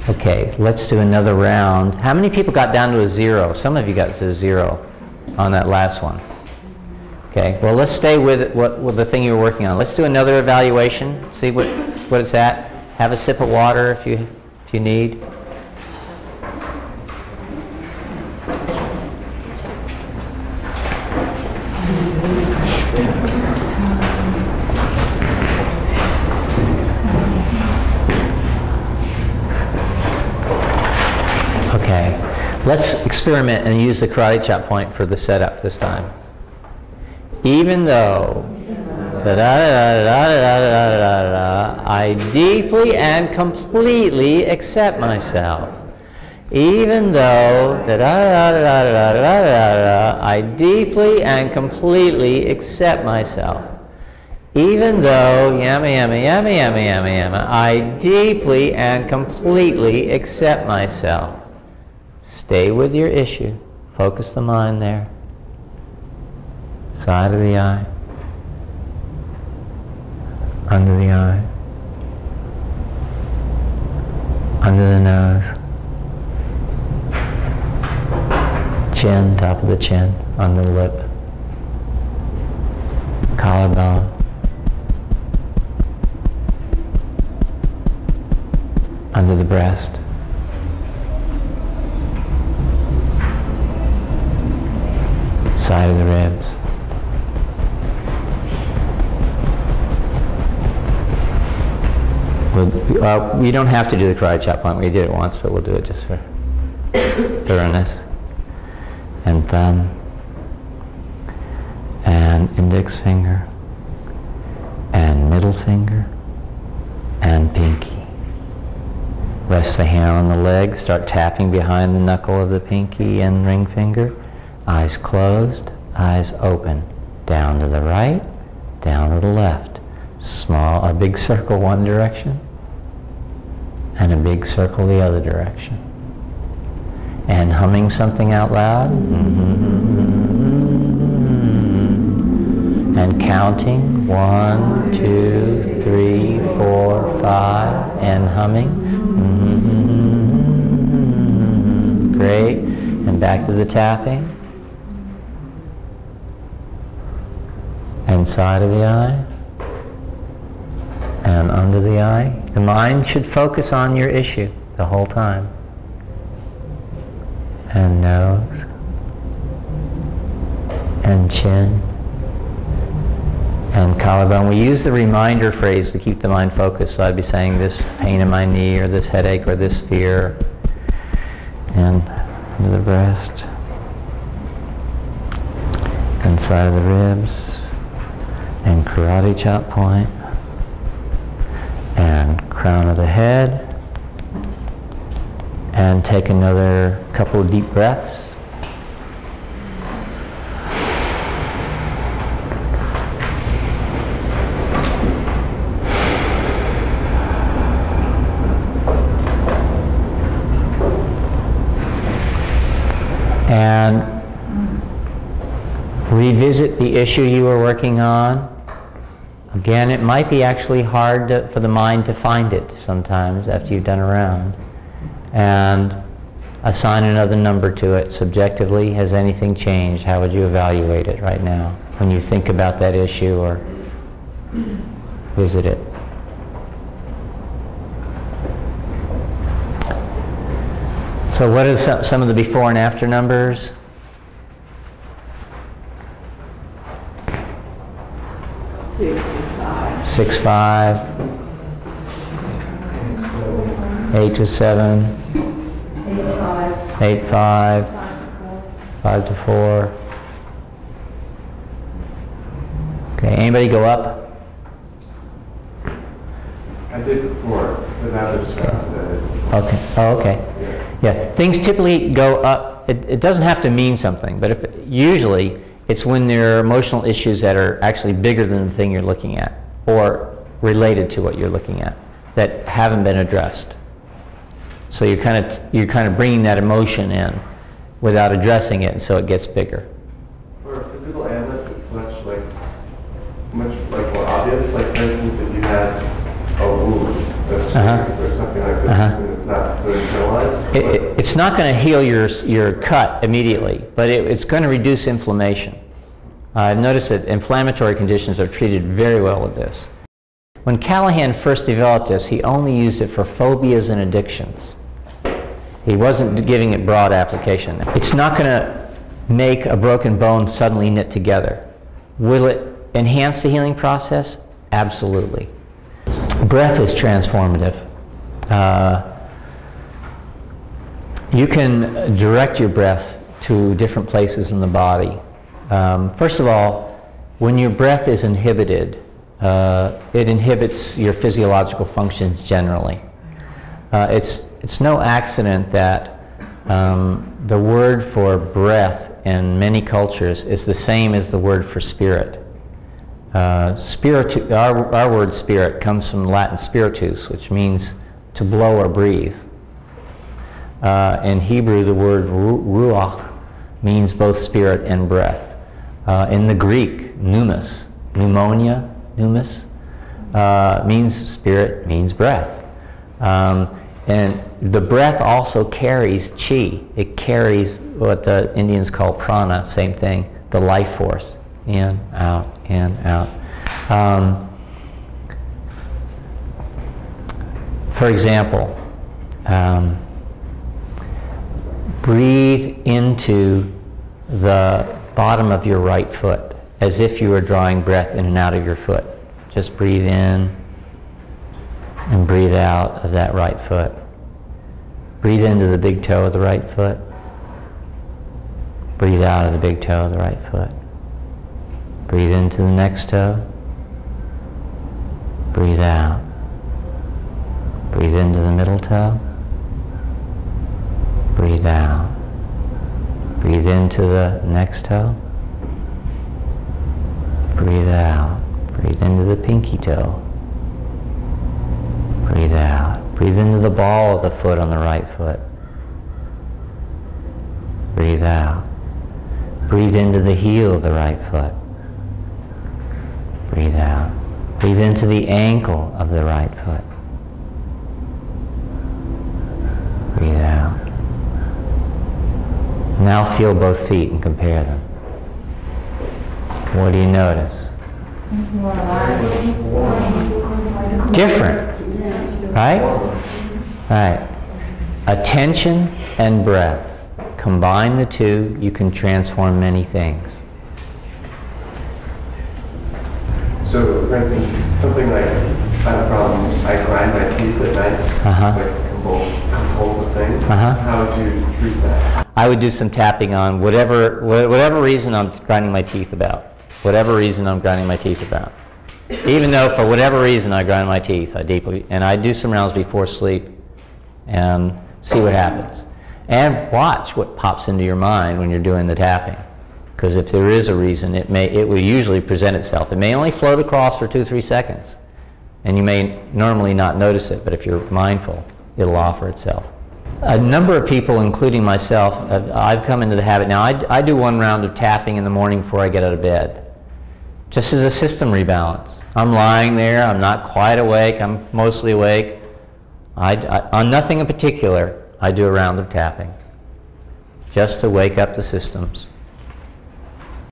Okay, let's do another round. How many people got down to a 0? Some of you got to 0 on that last one. Okay, well, let's stay with the thing you were working on. Let's do another evaluation, see what it's at. Have a sip of water if you need. Okay, let's experiment and use the karate chop point for the setup this time. Even though I deeply and completely accept myself. Even though I deeply and completely accept myself. Even though I deeply and completely accept myself. Stay with your issue. Focus the mind there. Side of the eye. Under the eye. Under the nose. Chin, top of the chin, under the lip. Collarbone. Under the breast. Side of the ribs. We don't have to do the karate chop point. We did it once, but we'll do it just for thoroughness. And thumb. And index finger. And middle finger. And pinky. Rest the hand on the leg. Start tapping behind the knuckle of the pinky and ring finger. Eyes closed, eyes open. Down to the right, down to the left. A big circle one direction, and a big circle the other direction. And humming something out loud. And counting 1, 2, 3, 4, 5, and humming. Great. And back to the tapping. And side of the eye. And under the eye. The mind should focus on your issue the whole time. And nose. And chin. And collarbone. We use the reminder phrase to keep the mind focused. So I'd be saying this pain in my knee, or this headache, or this fear. And under the breast. And side of the ribs. And karate chop point. And crown of the head. And take another couple of deep breaths. And revisit the issue you were working on. Again, it might be actually hard for the mind to find it sometimes after you've done a round. And assign another number to it subjectively. Has anything changed? How would you evaluate it right now when you think about that issue or visit it? So what are some of the before and after numbers? 6, 5, 8 to 7, 8, 5, 5 to 4. Okay, anybody go up? I did before, but now it's okay. Oh, okay. Yeah, things typically go up. It doesn't have to mean something, but usually it's when there are emotional issues that are actually bigger than the thing you're looking at, or related to what you're looking at, that haven't been addressed. So you're kind of bringing that emotion in without addressing it, and so it gets bigger. For a physical ailment, it's much more obvious. Like for instance, if you had a wound, a strain, or something like this, and it's not so internalized? It's not going to heal your cut immediately, but it's going to reduce inflammation. I've noticed that inflammatory conditions are treated very well with this. When Callahan first developed this, he only used it for phobias and addictions. He wasn't giving it broad application. It's not going to make a broken bone suddenly knit together. Will it enhance the healing process? Absolutely. Breath is transformative. You can direct your breath to different places in the body. First of all, when your breath is inhibited, it inhibits your physiological functions generally. It's no accident that the word for breath in many cultures is the same as the word for spirit. Our word spirit comes from Latin spiritus, which means to blow or breathe. In Hebrew, the word ruach means both spirit and breath. In the Greek, pneumos, pneumonia, pneumos, means spirit, means breath. And the breath also carries chi. It carries what the Indians call prana, same thing, the life force. In, out, in, out. For example, breathe into the bottom of your right foot as if you were drawing breath in and out of your foot. Just breathe in and breathe out of that right foot. Breathe into the big toe of the right foot. Breathe out of the big toe of the right foot. Breathe into the next toe. Breathe out. Breathe into the middle toe. Breathe out. Breathe into the next toe. Breathe out. Breathe into the pinky toe. Breathe out. Breathe into the ball of the foot on the right foot. Breathe out. Breathe into the heel of the right foot. Breathe out. Breathe into the ankle of the right foot. Breathe out. Now feel both feet and compare them. What do you notice? Different, right? Right. Attention and breath. Combine the two, you can transform many things. So, for instance, something like, I have a problem, I grind my teeth at night. It's like a compulsive thing. How would you treat that? I would do some tapping on whatever reason I'm grinding my teeth about. Whatever reason I'm grinding my teeth about. Even though for whatever reason I grind my teeth, I do some rounds before sleep and see what happens. And watch what pops into your mind when you're doing the tapping. Because if there is a reason, it will usually present itself. It may only float across for 2-3 seconds. And you may normally not notice it, but if you're mindful, it'll offer itself. A number of people, including myself, I've come into the habit now. I do one round of tapping in the morning before I get out of bed. Just as a system rebalance. I'm lying there, I'm not quite awake, I'm mostly awake. On nothing in particular, I do a round of tapping. Just to wake up the systems.